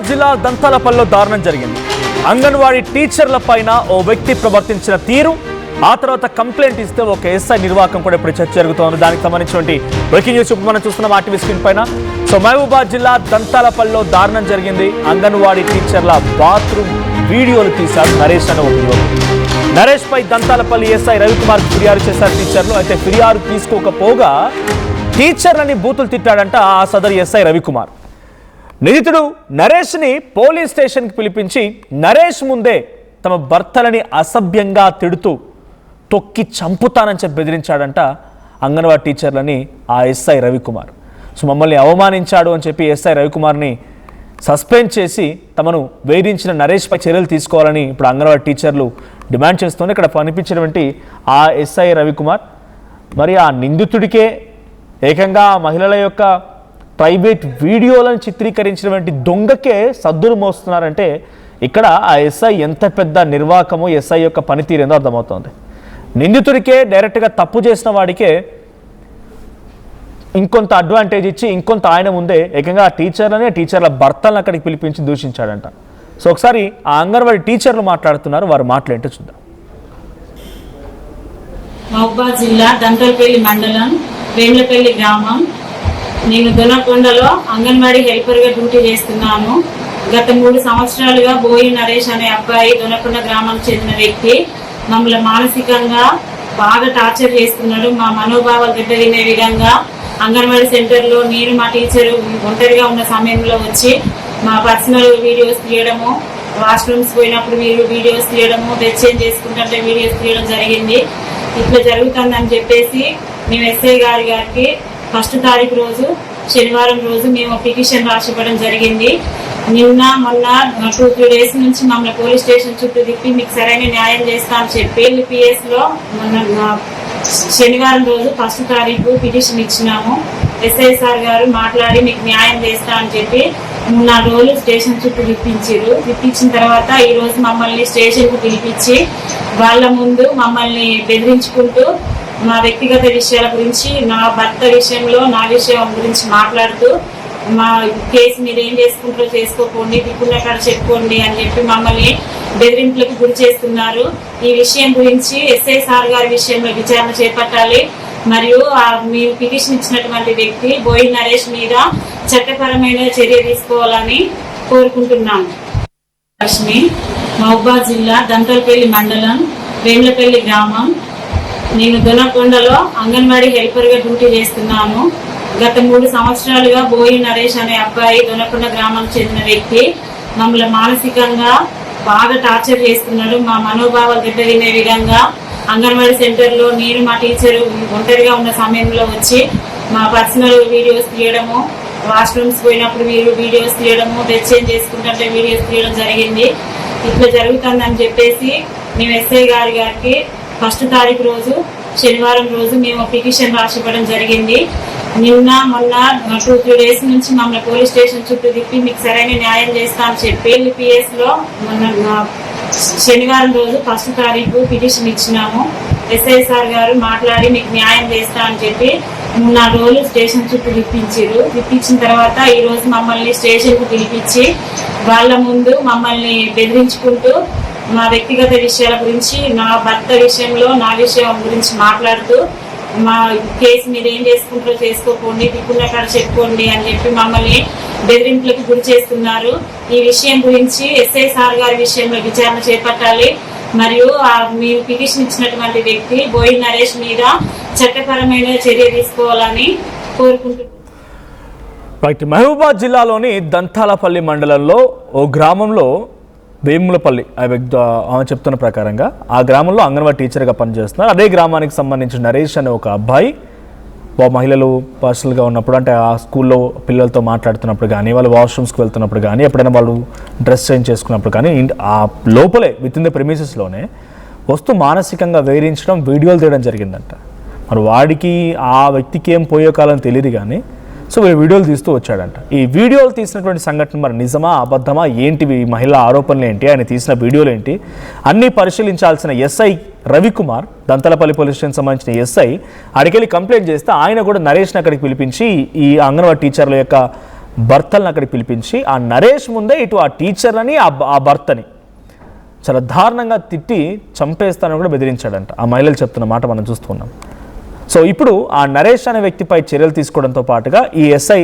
మహబూబాబాద్ జిల్లా దంతాలపల్లిలో దారుణం జరిగింది. అంగన్వాడీ టీచర్ల పైన ఓ వ్యక్తి ప్రవర్తించిన తీరు, ఆ తర్వాత కంప్లైంట్ ఇస్తే ఒక ఎస్ఐ నిర్వాహకం కూడా ఇప్పుడు చర్చ జరుగుతోంది. దానికి సంబంధించినటువంటి బ్రేకింగ్ న్యూస్ ఇప్పుడు మనం చూస్తున్నాం ఆర్టీవీ స్క్రీన్ పైన. సో మహబూబాబాద్ జిల్లా దంతాలపల్లిలో దారుణం జరిగింది. అంగన్వాడీ టీచర్ల బాత్రూమ్ వీడియోలు తీశారు నరేష్ అనే ఒక యువకుడు. నరేష్ పై దంతాలపల్లి ఎస్ఐ రవికుమార్ ఫిర్యాదు చేశారు టీచర్లు. అయితే ఫిర్యాదు తీసుకోకపోగా టీచర్లని బూతులు తిట్టాడంట ఆ సదరు ఎస్ఐ రవికుమార్. నిందితుడు నరేష్ని పోలీస్ స్టేషన్కి పిలిపించి నరేష్ ముందే తమ భర్తలని అసభ్యంగా తిడుతూ తొక్కి చంపుతానని చెప్పి బెదిరించాడంట అంగన్వాడీ టీచర్లని ఆ ఎస్ఐ రవికుమార్. సో మమ్మల్ని అవమానించాడు అని చెప్పి ఎస్ఐ రవికుమార్ని సస్పెండ్ చేసి తమను వేధించిన నరేష్పై చర్యలు తీసుకోవాలని ఇప్పుడు అంగన్వాడీ టీచర్లు డిమాండ్ చేస్తూనే ఇక్కడ కనిపించినటువంటి ఆ ఎస్ఐ రవికుమార్ మరి ఆ నిందితుడికే ఏకంగా మహిళల యొక్క ప్రైవేట్ వీడియోలను చిత్రీకరించినటువంటి దొంగకే సద్దులు మోస్తున్నారంటే ఇక్కడ ఆ ఎస్ఐ ఎంత పెద్ద నిర్వాహకమో ఎస్ఐ యొక్క పనితీరేందో అర్థమవుతోంది. నిందితుడికే డైరెక్ట్గా తప్పు చేసిన వాడికే ఇంకొంత అడ్వాంటేజ్ ఇచ్చి ఇంకొంత ఆయన ముందే ఏకంగా ఆ టీచర్ల భర్తలను అక్కడికి పిలిపించి దూషించాడంట. సో ఒకసారి ఆ అంగన్వాడీ టీచర్లు మాట్లాడుతున్నారు, వారు మాట్లాడేంటో చూద్దాం. మహబూబాబాద్ జిల్లా దంతలపల్లి మండలం వేములపల్లి గ్రామం. నేను దొనకొండలో అంగన్వాడీ హెల్పర్గా డ్యూటీ చేస్తున్నాను. గత 3 సంవత్సరాలుగా బోయి నరేష్ అనే అబ్బాయి దొనకొండ గ్రామానికి చెందిన వ్యక్తి మమ్మల్ని మానసికంగా బాగా టార్చర్ చేస్తున్నాడు. మా మనోభావాలు దెబ్బతినే విధంగా అంగన్వాడీ సెంటర్లో నేను మా టీచరు ఒంటరిగా ఉన్న సమయంలో వచ్చి మా పర్సనల్ వీడియోస్ తీయడము, వాష్రూమ్స్ పోయినప్పుడు వీడియోస్ తీయడము, డ్రెస్ చేంజ్ చేసుకుంటుంటే వీడియోస్ తీయడం జరిగింది. ఇట్లా జరుగుతుందని చెప్పేసి మేము ఎస్ఐ గారికి 1వ తారీఖు రోజు శనివారం రోజు మేము పిటిషన్ రాసివ్వడం జరిగింది. నిన్న మొన్న 2-3 డేస్ నుంచి మమ్మల్ని పోలీస్ స్టేషన్ చుట్టూ తిప్పి మీకు సరైన న్యాయం చేస్తా అని చెప్పి PS లో మొన్న శనివారం రోజు 1వ తారీఖు పిటిషన్ ఇచ్చినాము. ఎస్ఐ సార్ గారు మాట్లాడి మీకు న్యాయం చేస్తా అని చెప్పి 3-4 రోజులు స్టేషన్ చుట్టూ తిప్పించిన తర్వాత ఈ రోజు మమ్మల్ని స్టేషన్ కు పిలిపించి వాళ్ళ ముందు మమ్మల్ని బెదిరించుకుంటూ మా వ్యక్తిగత విషయాల గురించి, నా భర్త విషయంలో నా విషయం గురించి మాట్లాడుతూ మా కేసు మీరు ఏం చేసుకుంటారో చేసుకోకండి, దిక్కున్న కాడ చెప్పుకోండి అని చెప్పి మమ్మల్ని బెదిరింపులకు గురి చేస్తున్నారు. ఈ విషయం గురించి ఎస్ఐ సార్ గారి విషయంలో విచారణ చేపట్టాలి. మరియు మేము పిటిషన్ ఇచ్చినటువంటి వ్యక్తి బోయి నరేష్ మీద చట్టపరమైన చర్య తీసుకోవాలని కోరుకుంటున్నాము. లక్ష్మి, మహబూబాబాద్ జిల్లా దంతలపల్లి మండలం వేములపల్లి గ్రామం. నేను దొనకొండలో అంగన్వాడీ హెల్పర్గా డ్యూటీ చేస్తున్నాను. గత 3 సంవత్సరాలుగా బోయి నరేష్ అనే అబ్బాయి దొనకొండ గ్రామానికి చెందిన వ్యక్తి మమ్మల్ని మానసికంగా బాగా టార్చర్ చేస్తున్నాడు. మా మనోభావాలు దెబ్బతినే విధంగా అంగన్వాడీ సెంటర్లో నేను మా టీచరు ఒంటరిగా ఉన్న సమయంలో వచ్చి మా పర్సనల్ వీడియోస్ తీయడము, వాష్రూమ్స్ పోయినప్పుడు వీడియోస్ తీయడము, డ్రెస్ చేంజ్ చేసుకుంటుంటే వీడియోస్ తీయడం జరిగింది. ఇట్లా జరుగుతుందని చెప్పేసి మేము ఎస్ఐ గారికి 1వ తారీఖు రోజు శనివారం రోజు మేము పిటిషన్ రాసివ్వడం జరిగింది. నిన్న మొన్న 2-3 డేస్ నుంచి మమ్మల్ని పోలీస్ స్టేషన్ చుట్టూ తిప్పి మీకు సరైన న్యాయం చేస్తా అని చెప్పి PS లో మొన్న శనివారం రోజు 1వ తారీఖు పిటిషన్ ఇచ్చినాము. ఎస్ఐ సార్ గారు మాట్లాడి మీకు న్యాయం చేస్తా అని చెప్పి 3-4 రోజులు స్టేషన్ చుట్టూ తిప్పించిన తర్వాత ఈ రోజు మమ్మల్ని స్టేషన్ కు పిలిపించి వాళ్ళ ముందు మమ్మల్ని బెదిరించుకుంటూ మా వ్యక్తిగత విషయాల గురించి, నా భర్త విషయంలో నా విషయం గురించి మాట్లాడుతూ మా కేసు మీరు ఏం చేసుకుంటారో చేసుకోకండి, దిక్కున్న కాడ చెప్పుకోండి అని చెప్పి మమ్మల్ని బెదిరింపులకు గురి చేస్తున్నారు. ఈ విషయం గురించి ఎస్ఐ సార్ గారి విషయంలో విచారణ చేపట్టాలి. మరియు మేము పిటిషన్ ఇచ్చినటువంటి వ్యక్తి బోయి నరేష్ మీద చట్టపరమైన చర్య తీసుకోవాలని కోరుకుంటున్నాను. మహబూబాబాద్ జిల్లాలోని దంతాలపల్లి మండలంలో ఓ గ్రామంలో వేములపల్లి ఆమె చెప్తున్న ప్రకారంగా ఆ గ్రామంలో అంగన్వాడీ టీచర్గా పనిచేస్తున్నారు. అదే గ్రామానికి సంబంధించిన నరేష్ అనే ఒక అబ్బాయి మహిళలు పర్సనల్గా ఉన్నప్పుడు అంటే ఆ స్కూల్లో పిల్లలతో మాట్లాడుతున్నప్పుడు కానీ, వాళ్ళు వాష్రూమ్స్కి వెళ్తున్నప్పుడు కానీ, ఎప్పుడైనా వాళ్ళు డ్రెస్ చేంజ్ చేసుకున్నప్పుడు కానీ ఆ లోపలే విత్ ఇన్ ద ప్రిమిసెస్లోనే వస్తూ మానసికంగా వేధించడం, వీడియోలు తీయడం జరిగిందంట. మరి వాడికి ఆ వ్యక్తికి ఏం పోయే కాలం తెలియదు కానీ సో వీడియోలు తీస్తూ వచ్చాడంట. ఈ వీడియోలు తీసినటువంటి సంఘటన మరి నిజమా అబద్ధమా ఏంటివి, మహిళా ఆరోపణలు ఏంటి, ఆయన తీసిన వీడియోలు ఏంటి అన్నీ పరిశీలించాల్సిన SI Ravikumar, Dantalapalli police station సంబంధించిన ఎస్ఐ అడికెళ్ళి కంప్లైంట్ చేస్తే ఆయన కూడా నరేష్ని అక్కడికి పిలిపించి ఈ అంగన్వాడీ టీచర్ల యొక్క భర్తలను అక్కడికి పిలిపించి ఆ నరేష్ ముందే ఇటు ఆ టీచర్లని ఆ భర్తని చాలా దారుణంగా తిట్టి చంపేస్తానని కూడా బెదిరించాడంట. ఆ మహిళలు చెప్తున్న మాట మనం చూస్తున్నాం. సో ఇప్పుడు ఆ నరేష్ అనే వ్యక్తిపై చర్యలు తీసుకోవడంతో పాటుగా ఈ ఎస్ఐ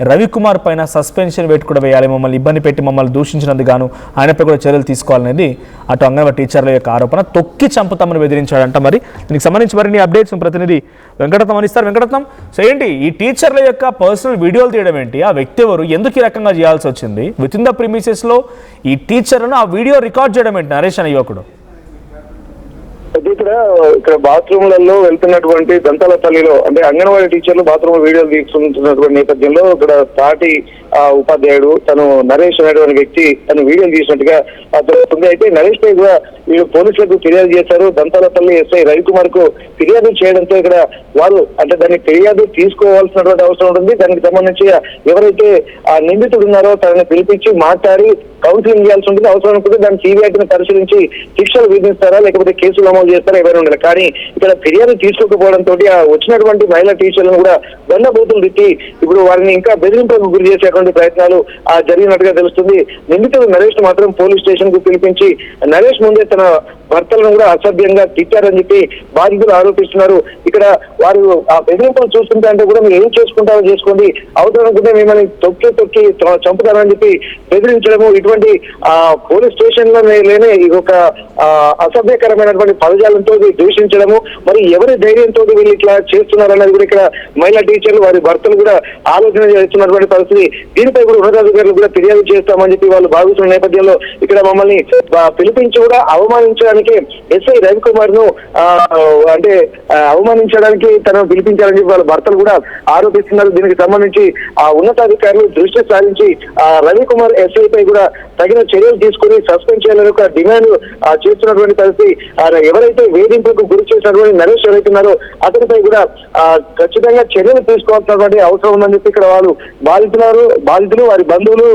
రవికుమార్ పైన సస్పెన్షన్ వేటు కూడా వేయాలి, మమ్మల్ని ఇబ్బంది పెట్టి మమ్మల్ని దూషించినందుకు గాను ఆయనపై కూడా చర్యలు తీసుకోవాలనేది అటు అంగన్వాడీ టీచర్ల యొక్క ఆరోపణ. తొక్కి చంపుతామని బెదిరించాడంట. మరి దీనికి సంబంధించి మరిన్ని అప్డేట్స్ ప్రతినిధి వెంకటరత్నం అందిస్తారు. వెంకటరత్నం, సో ఏంటి ఈ టీచర్ల యొక్క పర్సనల్ వీడియోలు తీయడం ఏంటి? ఆ వ్యక్తి ఎవరు? ఎందుకు ఈ రకంగా చేయాల్సి వచ్చింది? విత్ ఇన్ ద ప్రిమిసెస్లో ఈ టీచర్లను ఆ వీడియో రికార్డ్ చేయడం ఏంటి నరేష్ అనే యువకుడు? ఇక్కడ బాత్రూమ్లలో వెళ్తున్నటువంటి దంతాలపల్లిలో అంటే అంగన్వాడీ టీచర్లు బాత్రూమ్ వీడియోలు తీసుకుంటున్నటువంటి నేపథ్యంలో ఇక్కడ సాటి ఉపాధ్యాయుడు తను నరేష్ అనేటువంటి వ్యక్తి తను వీడియోలు తీసినట్టుగా తెలుస్తుంది. అయితే నరేష్ పై కూడా వీళ్ళు పోలీసులకు ఫిర్యాదు చేశారు. దంతాలపల్లి ఎస్ఐ రవికుమార్ కు ఫిర్యాదు చేయడంతో ఇక్కడ వారు అంటే దాన్ని ఫిర్యాదు తీసుకోవాల్సినటువంటి అవసరం ఉంటుంది. దానికి సంబంధించి ఎవరైతే ఆ నిందితుడు ఉన్నారో తనని పిలిపించి మాట్లాడి కౌన్సిలింగ్ చేయాల్సి ఉంటుంది. అవసరం అనుకుంటే దాన్ని సిబిఐని పరిశీలించి శిక్షలు విధిస్తారా లేకపోతే కేసులు నమోదు చేస్తారా ఎవరైనా ఉండాలి. కానీ ఇక్కడ ఫిర్యాదు తీసుకోకపోవడంతో ఆ వచ్చినటువంటి మహిళా టీచర్లను కూడా దండబూతులు తిట్టి ఇప్పుడు వారిని ఇంకా బెదిరింపులకు గురి చేసేటువంటి ప్రయత్నాలు జరిగినట్టుగా తెలుస్తుంది. నిందితుడు నరేష్ మాత్రం పోలీస్ స్టేషన్ కు పిలిపించి నరేష్ ముందే తన భర్తలను కూడా అసభ్యంగా తిట్టారని చెప్పి బాధితులు ఆరోపిస్తున్నారు. ఇక్కడ వారు ఆ బెదిరింపులు చూస్తుంటే అంటే కూడా మీరు ఏం చేసుకుంటారో చేసుకోండి, అవసరనుకుంటే మిమ్మల్ని తొక్కి చంపుతారని చెప్పి బెదిరించడము, ఇటువంటి పోలీస్ స్టేషన్ లో లేనే ఒక అసభ్యకరమైనటువంటి పదజాలంతో దూషించడము, మరి ఎవరి ధైర్యంతో వీళ్ళు ఇట్లా చేస్తున్నారు అన్నది కూడా ఇక్కడ మహిళా టీచర్లు వారి భర్తలు కూడా ఆలోచన చేస్తున్నటువంటి పరిస్థితి. దీనిపై కూడా ఉన్నతాధికారులు కూడా ఫిర్యాదు చేస్తామని చెప్పి వాళ్ళు భావిస్తున్న నేపథ్యంలో ఇక్కడ మమ్మల్ని పిలిపించి కూడా అవమానించడానికి ఎస్ఐ రవికుమార్ ను అంటే అవమానించడానికి తనను పిలిపించాలని చెప్పి వాళ్ళ భర్తలు కూడా ఆరోపిస్తున్నారు. దీనికి సంబంధించి ఆ ఉన్నతాధికారులు దృష్టి సారించి రవికుమార్ ఎస్ఐ పై కూడా తగిన చర్యలు తీసుకుని సస్పెండ్ చేయాలని ఒక డిమాండ్ చేస్తున్నటువంటి పరిస్థితి. ఎవరైతే వేధింపులకు గురి చేసినటువంటి నరేష్ ఎవరైతున్నారో అతనిపై కూడా ఖచ్చితంగా చర్యలు తీసుకోవాల్సినటువంటి అవసరం ఉందని చెప్పి ఇక్కడ వాళ్ళు బాధితులు వారి బంధువులు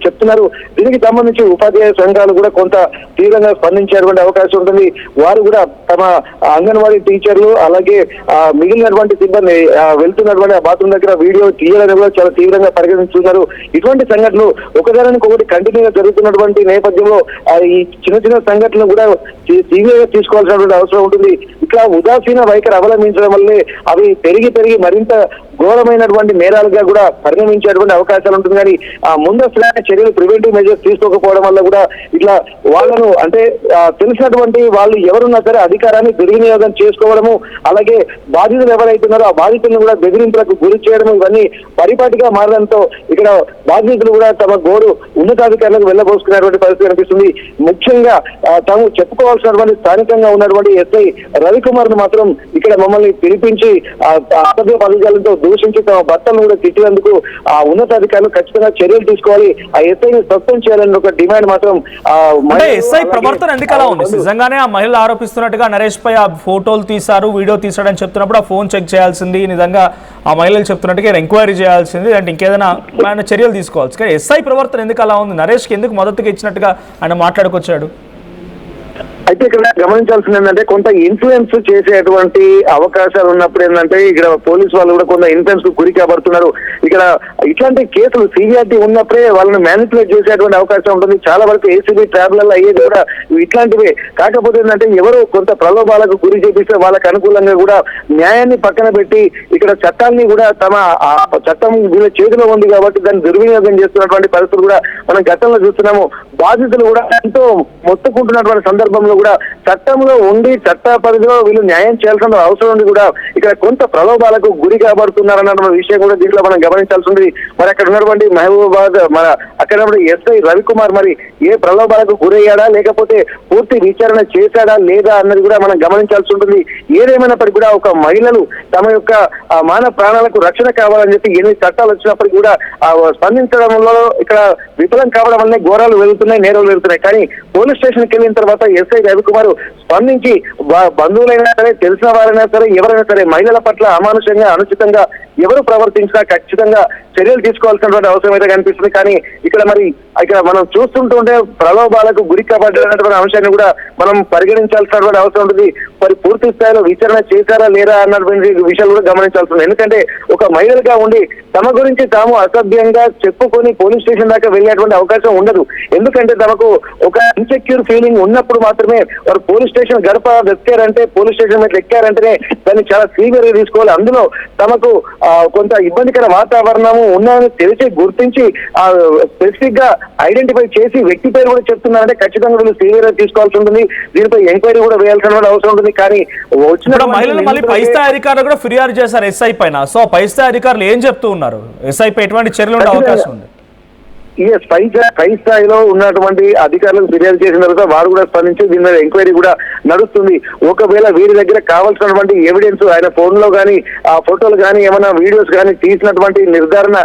చెప్తున్నారు. దీనికి సంబంధించి ఉపాధ్యాయ సంఘాలు కూడా కొంత తీవ్రంగా స్పందించేటువంటి అవకాశం ఉంటుంది. వారు కూడా తమ అంగన్వాడీ టీచర్లు అలాగే మిగిలినటువంటి సిబ్బంది వెళ్తున్నటువంటి బాత్రూమ్ దగ్గర వీడియో తీయాలని కూడా చాలా తీవ్రంగా పరిగణిస్తున్నారు. ఇటువంటి సంఘటనలు ఒకదానికి ఒకటి కంటిన్యూగా జరుగుతున్నటువంటి నేపథ్యంలో ఈ చిన్న సంఘటనలు కూడా సీరియస్గా తీసుకోవాల్సినటువంటి అవసరం ఉంటుంది. ఇట్లా ఉదాసీన వైఖరి అవలంబించడం వల్లే అవి పెరిగి మరింత ఘోరమైనటువంటి నేరాలుగా కూడా పరిణమించేటువంటి అవకాశాలు ఉంటుంది. కానీ ముందస్తుగా చర్యలు ప్రివెంటివ్ మెజర్స్ తీసుకోకపోవడం వల్ల కూడా ఇట్లా వాళ్ళను అంటే తెలిసినటువంటి వాళ్ళు ఎవరున్నా సరే అధికారాన్ని దుర్వినియోగం చేసుకోవడము, అలాగే బాధితులు ఎవరైతున్నారో ఆ బాధితులను కూడా బెదిరింపులకు గురి చేయడం ఇవన్నీ పరిపాటిగా మారడంతో ఇక్కడ బాధితులు కూడా తమ గోడు ఉన్నతాధికారులకు వెళ్ళబోసుకునేటువంటి పరిస్థితి కనిపిస్తుంది. ముఖ్యంగా తాము చెప్పుకోవాల్సినటువంటి స్థానికంగా ఉన్నటువంటి ఎస్ఐ రవికుమార్ ను మాత్రం ఇక్కడ మమ్మల్ని పిలిపించి అసభ్య పదజాలంతో దూషించి తమ భర్తలను కూడా తిట్టినందుకు ఆ ఉన్నతాధికారులు ఖచ్చితంగా చర్యలు తీసుకోవాలి, ఆ ఎస్ఐని సస్పెండ్ చేయాలని ఒక డిమాండ్ మాత్రం ఎస్ఐ ప్రవర్తన ఎందుకు అలా ఉంది? నిజంగానే ఆ మహిళలు ఆరోపిస్తున్నట్టుగా నరేష్ పై ఆ ఫోటోలు తీశారు, వీడియో తీసాడని చెప్తున్నప్పుడు ఆ ఫోన్ చెక్ చేయాల్సింది, నిజంగా ఆ మహిళలు చెప్తున్నట్టుగా ఎంక్వైరీ చేయాల్సింది, అంటే ఇంకేదైనా ఆయన చర్యలు తీసుకోవాల్సి. కానీ ఎస్ఐ ప్రవర్తన ఎందుకు అలా ఉంది? నరేష్కి ఎందుకు మద్దతుగా ఇచ్చినట్టుగా ఆయన మాట్లాడుకొచ్చాడు? అయితే ఇక్కడ గమనించాల్సింది ఏంటంటే కొంత ఇన్ఫ్లుయెన్స్ చేసేటువంటి అవకాశాలు ఉన్నప్పుడు ఏంటంటే ఇక్కడ పోలీసు వాళ్ళు కూడా కొంత ఇన్ఫ్లుయెన్స్ కు గురి కాబడుతున్నారు. ఇక్కడ ఇట్లాంటి కేసులు సీనియారిటీ ఉన్నప్పుడే వాళ్ళని మ్యానిపులేట్ చేసేటువంటి అవకాశం ఉంటుంది. చాలా వరకు ఏసీబీ ట్రాబ్లలో అయ్యేది కూడా ఇట్లాంటివే. కాకపోతే ఏంటంటే ఎవరు కొంత ప్రలోభాలకు గురి చేపిస్తే వాళ్ళకి అనుకూలంగా కూడా న్యాయాన్ని పక్కన పెట్టి ఇక్కడ చట్టాన్ని కూడా తమ చట్టం వీళ్ళ చేతిలో ఉంది కాబట్టి దాన్ని దుర్వినియోగం చేస్తున్నటువంటి పరిస్థితులు కూడా మనం గతంలో చూస్తున్నాము. బాధితులు కూడా ఎంతో మొత్తుకుంటున్నటువంటి సందర్భంలో కూడా చట్టంలో ఉండి చట్ట పరిధిలో వీళ్ళు న్యాయం చేయాల్సిన అవసరం ఉంది కూడా ఇక్కడ కొంత ప్రలోభాలకు గురి కాబడుతున్నారన్న విషయం కూడా దీంట్లో మనం గమనించాల్సి ఉంది. మరి అక్కడ ఉన్నటువంటి మహబూబాబాద్ మన అక్కడ ఎస్ఐ రవికుమార్ మరి ఏ ప్రలోభాలకు గురయ్యాడా లేకపోతే పూర్తి విచారణ చేశాడా లేదా అన్నది కూడా మనం గమనించాల్సి ఉంటుంది. ఏదేమైనప్పటికీ కూడా ఒక మహిళలు తమ యొక్క మానవ ప్రాణాలకు రక్షణ కావాలని చెప్పి ఎన్ని చట్టాలు వచ్చినప్పటికీ కూడా స్పందించడంలో ఇక్కడ విఫలం కావడం వల్లనే ఘోరాలు వెళ్తున్నాయి, నేరాలు వెళ్తున్నాయి. కానీ పోలీస్ స్టేషన్కి వెళ్ళిన తర్వాత ఎస్ఐ రవికుమార్ స్పందించి బంధువులైనా సరే తెలిసిన వారైనా సరే ఎవరైనా సరే మహిళల పట్ల అమానుషంగా అనుచితంగా ఎవరు ప్రవర్తించినా ఖచ్చితంగా ఖచ్చితంగా చర్యలు తీసుకోవాల్సినటువంటి అవసరం అయితే కనిపిస్తుంది. కానీ ఇక్కడ మనం చూస్తుంటుంటే ప్రలోభాలకు గురి కాబడ్డటువంటి అంశాన్ని కూడా మనం పరిగణించాల్సినటువంటి అవసరం ఉంటుంది. మరి పూర్తి స్థాయిలో విచారణ చేశారా లేరా అన్నటువంటి విషయాలు కూడా గమనించాల్సి ఉంది. ఎందుకంటే ఒక మహిళలుగా ఉండి తమ గురించి తాము అసభ్యంగా చెప్పుకొని పోలీస్ స్టేషన్ దాకా వెళ్ళేటువంటి అవకాశం ఉండదు. ఎందుకంటే తమకు ఒక ఇన్సెక్యూర్ ఫీలింగ్ ఉన్నప్పుడు మాత్రమే వారు పోలీస్ స్టేషన్ గడప ఎక్కారంటే, పోలీస్ స్టేషన్ మీద ఎక్కారంటేనే దాన్ని చాలా సీవియర్ గా తీసుకోవాలి. అందులో తమకు కొంత ఇబ్బందికర వాతావరణము ఉన్నాయని తెలిసి గుర్తించి స్పెసిఫిక్ గా ఐడెంటిఫై చేసి వ్యక్తి పేరు కూడా చెప్తున్నారంటే ఖచ్చితంగా వీళ్ళు సీవియర్ గా తీసుకోవాల్సి ఉంటుంది. దీనిపై ఎంక్వైరీ కూడా వేయాల్సిన అవసరం ఉంటుంది. కానీ వచ్చిన మహిళలు మళ్ళీ పై స్థాయి అధికారులు కూడా ఫిర్యాదు చేశారు ఎస్ఐ పైన. సో పై స్థాయి అధికారులు ఏం చెప్తూ ఉన్నారు? ఎస్ఐ పై ఎటువంటి చర్యలు ఉండే అవకాశం ఉంది? పై స్థాయిలో ఉన్నటువంటి అధికారులకు ఫిర్యాదు చేసిన తర్వాత వారు కూడా స్పందించి దీని మీద ఎంక్వైరీ కూడా నడుస్తుంది. ఒకవేళ వీరి దగ్గర కావాల్సినటువంటి ఎవిడెన్స్, ఆయన ఫోన్ లో కానీ ఆ ఫోటోలు కానీ ఏమైనా వీడియోస్ కానీ తీసినటువంటి నిర్ధారణ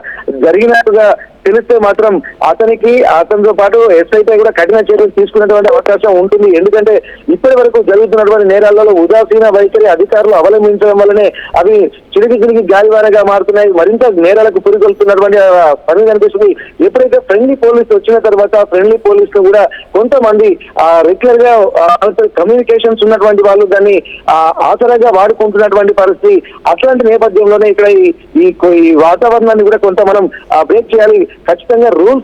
జరిగినట్టుగా తెలిస్తే మాత్రం అతనితో పాటు ఎస్ఐపై కూడా కఠిన చర్యలు తీసుకునేటువంటి అవకాశం ఉంటుంది. ఎందుకంటే ఇప్పటి వరకు జరుగుతున్నటువంటి నేరాలలో ఉదాసీన వైఖరి అధికారులు అవలంబించడం వల్లనే అవి చిరిగి గాలివారగా మారుతున్నాయి. మరింత నేరాలకు పురికొల్తున్నటువంటి పని కనిపిస్తుంది. ఎప్పుడైతే ఫ్రెండ్లీ పోలీసు వచ్చిన తర్వాత ఫ్రెండ్లీ పోలీసులు కూడా కొంతమంది రెగ్యులర్ గా కమ్యూనికేషన్స్ ఉన్నటువంటి వాళ్ళు దాన్ని ఆసరాగా వాడుకుంటున్నటువంటి పరిస్థితి. అట్లాంటి నేపథ్యంలోనే ఇక్కడ ఈ వాతావరణాన్ని కూడా కొంత మనం బ్రేక్ చేయాలి. ఖచ్చితంగా రూల్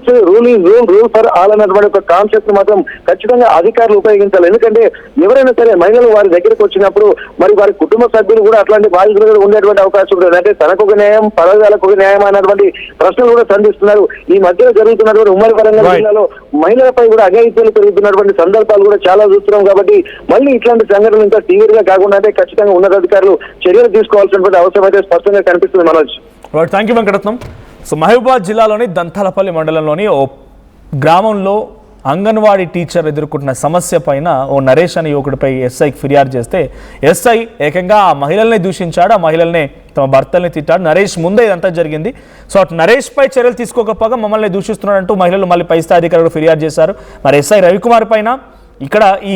ఫర్ ఆల్ అన్నటువంటి ఒక కాన్సెప్ట్ మాత్రం ఖచ్చితంగా అధికారులు ఉపయోగించాలి. ఎందుకంటే ఎవరైనా సరే మహిళలు వారి దగ్గరికి వచ్చినప్పుడు మరి వారి కుటుంబ సభ్యులు కూడా అట్లాంటి బాధితులు కూడా ఉండేటువంటి అవకాశం ఉంటుంది. అంటే తనకు ఒక న్యాయం, పరదాలకు ఒక న్యాయం అన్నటువంటి ప్రశ్నలు కూడా సంధిస్తున్నారు. ఈ మధ్యలో జరుగుతున్నటువంటి ఉమ్మడి వరంగల్ జిల్లాలో మహిళలపై కూడా అఘాయిత్యాలు పెరుగుతున్నటువంటి సందర్భాలు కూడా చాలా చూస్తున్నాం. కాబట్టి మళ్ళీ ఇట్లాంటి సంఘటనలు ఇంకా తీవ్రంగా కాకుండా అంటే ఖచ్చితంగా ఉన్నతాధికారులు చర్యలు తీసుకోవాల్సినటువంటి అవసరం అయితే స్పష్టంగా కనిపిస్తుంది. Manoj, thank you Venkataratnam. So Mahabubabad జిల్లాలోని దంతాలపల్లి మండలంలోని ఓ గ్రామంలో అంగన్వాడీ టీచర్ ఎదుర్కొంటున్న సమస్య పైన ఓ నరేష్ అనే యువకుడిపై ఎస్ఐకి ఫిర్యాదు చేస్తే ఎస్ఐ ఏకంగా ఆ మహిళల్ని దూషించాడు, ఆ మహిళల్ని తమ భర్తల్ని తిట్టాడు. నరేష్ ముందే ఇదంతా జరిగింది. సో అటు నరేష్ పై చర్యలు తీసుకోకపోగా మమ్మల్ని దూషిస్తున్నాడంటూ మహిళలు మళ్ళీ పై స్థాయి అధికారులు ఫిర్యాదు చేశారు. మరి ఎస్ఐ రవికుమార్ పైన ఇక్కడ ఈ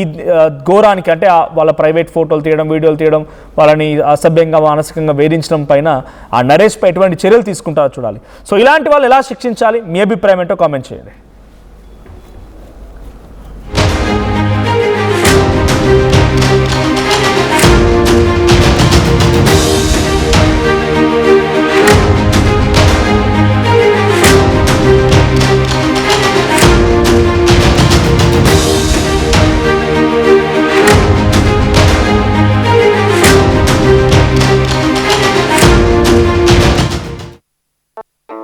ఘోరానికి అంటే వాళ్ళ ప్రైవేట్ ఫోటోలు తీయడం, వీడియోలు తీయడం, వాళ్ళని అసభ్యంగా మానసికంగా వేధించడం పైన ఆ నరేష్ పై ఎటువంటి చర్యలు తీసుకుంటారో చూడాలి. సో ఇలాంటి వాళ్ళు ఎలా శిక్షించాలి? మీ అభిప్రాయం ఏంటో కామెంట్ చేయండి.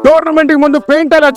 టోర్నమెంట్ కి ముందు పెయింట్ అలా